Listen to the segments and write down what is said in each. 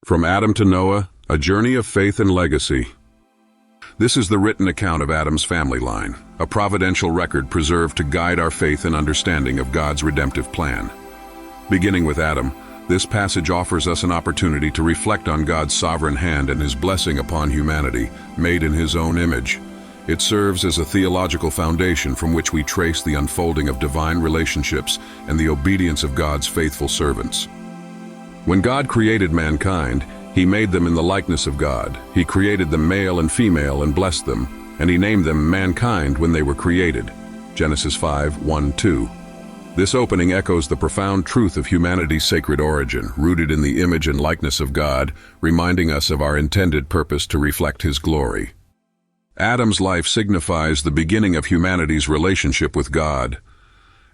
From Adam to Noah, a journey of faith and legacy. This is the written account of Adam's family line, a providential record preserved to guide our faith and understanding of God's redemptive plan. Beginning with Adam, this passage offers us an opportunity to reflect on God's sovereign hand and His blessing upon humanity, made in His own image. It serves as a theological foundation from which we trace the unfolding of divine relationships and the obedience of God's faithful servants. When God created mankind, He made them in the likeness of God. He created them male and female and blessed them, and He named them mankind when they were created. Genesis 5:1-2. This opening echoes the profound truth of humanity's sacred origin, rooted in the image and likeness of God, reminding us of our intended purpose to reflect His glory. Adam's life signifies the beginning of humanity's relationship with God.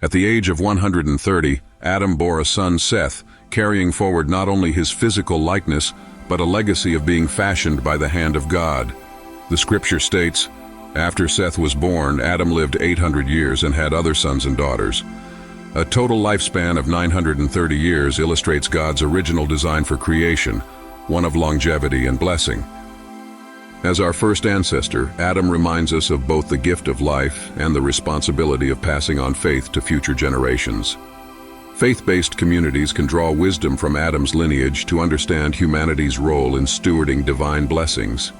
At the age of 130, Adam bore a son, Seth, carrying forward not only his physical likeness, but a legacy of being fashioned by the hand of God. The scripture states, "After Seth was born, Adam lived 800 years and had other sons and daughters." A total lifespan of 930 years illustrates God's original design for creation, one of longevity and blessing. As our first ancestor, Adam reminds us of both the gift of life and the responsibility of passing on faith to future generations. Faith-based communities can draw wisdom from Adam's lineage to understand humanity's role in stewarding divine blessings.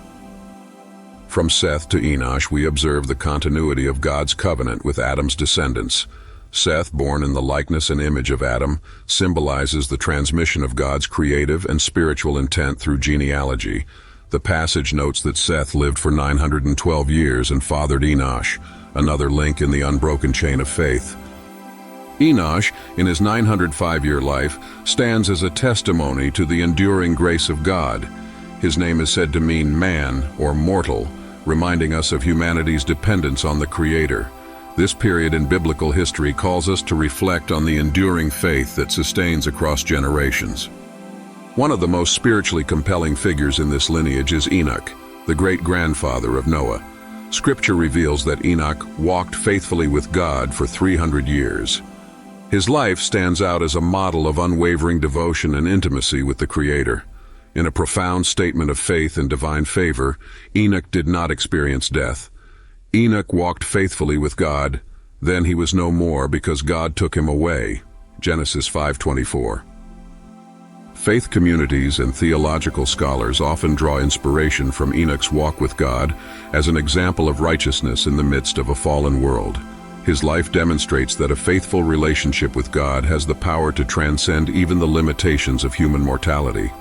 From Seth to Enoch, we observe the continuity of God's covenant with Adam's descendants. Seth, born in the likeness and image of Adam, symbolizes the transmission of God's creative and spiritual intent through genealogy. The passage notes that Seth lived for 912 years and fathered Enoch, another link in the unbroken chain of faith. Enoch, in his 905-year life, stands as a testimony to the enduring grace of God. His name is said to mean man or mortal, reminding us of humanity's dependence on the Creator. This period in biblical history calls us to reflect on the enduring faith that sustains across generations. One of the most spiritually compelling figures in this lineage is Enoch, the great-grandfather of Noah. Scripture reveals that Enoch walked faithfully with God for 300 years. His life stands out as a model of unwavering devotion and intimacy with the Creator. In a profound statement of faith and divine favor, Enoch did not experience death. Enoch walked faithfully with God, then he was no more because God took him away. Genesis 5:24. Faith communities and theological scholars often draw inspiration from Enoch's walk with God as an example of righteousness in the midst of a fallen world. His life demonstrates that a faithful relationship with God has the power to transcend even the limitations of human mortality.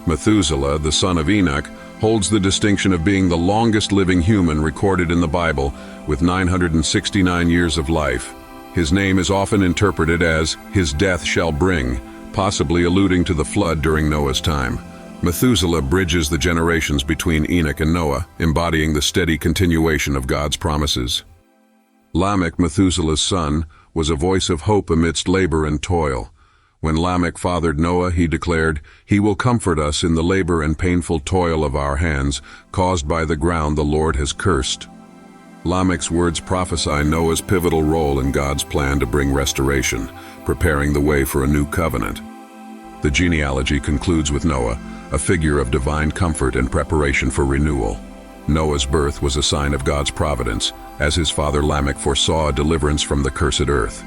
Methuselah, the son of Enoch, holds the distinction of being the longest living human recorded in the Bible, with 969 years of life. His name is often interpreted as "his death shall bring," possibly alluding to the flood during Noah's time. Methuselah bridges the generations between Enoch and Noah, embodying the steady continuation of God's promises. Lamech, Methuselah's son, was a voice of hope amidst labor and toil. When Lamech fathered Noah, he declared, "He will comfort us in the labor and painful toil of our hands, caused by the ground the Lord has cursed." Lamech's words prophesy Noah's pivotal role in God's plan to bring restoration, preparing the way for a new covenant. The genealogy concludes with Noah, a figure of divine comfort and preparation for renewal. Noah's birth was a sign of God's providence, as his father Lamech foresaw a deliverance from the cursed earth.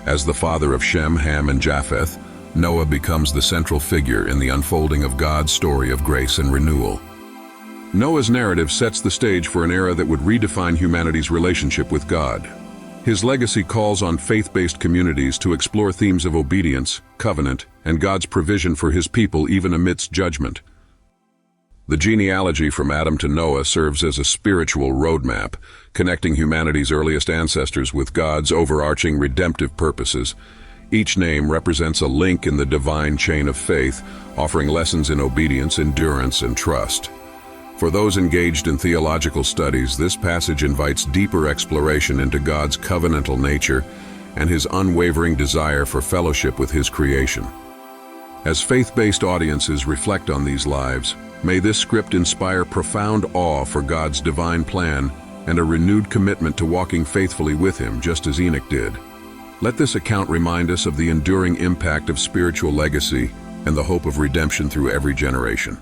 As the father of Shem, Ham, and Japheth, Noah becomes the central figure in the unfolding of God's story of grace and renewal. Noah's narrative sets the stage for an era that would redefine humanity's relationship with God. His legacy calls on faith-based communities to explore themes of obedience, covenant, and God's provision for His people even amidst judgment. The genealogy from Adam to Noah serves as a spiritual roadmap, connecting humanity's earliest ancestors with God's overarching redemptive purposes. Each name represents a link in the divine chain of faith, offering lessons in obedience, endurance, and trust. For those engaged in theological studies, this passage invites deeper exploration into God's covenantal nature and His unwavering desire for fellowship with His creation. As faith-based audiences reflect on these lives, may this script inspire profound awe for God's divine plan and a renewed commitment to walking faithfully with Him, just as Enoch did. Let this account remind us of the enduring impact of spiritual legacy and the hope of redemption through every generation.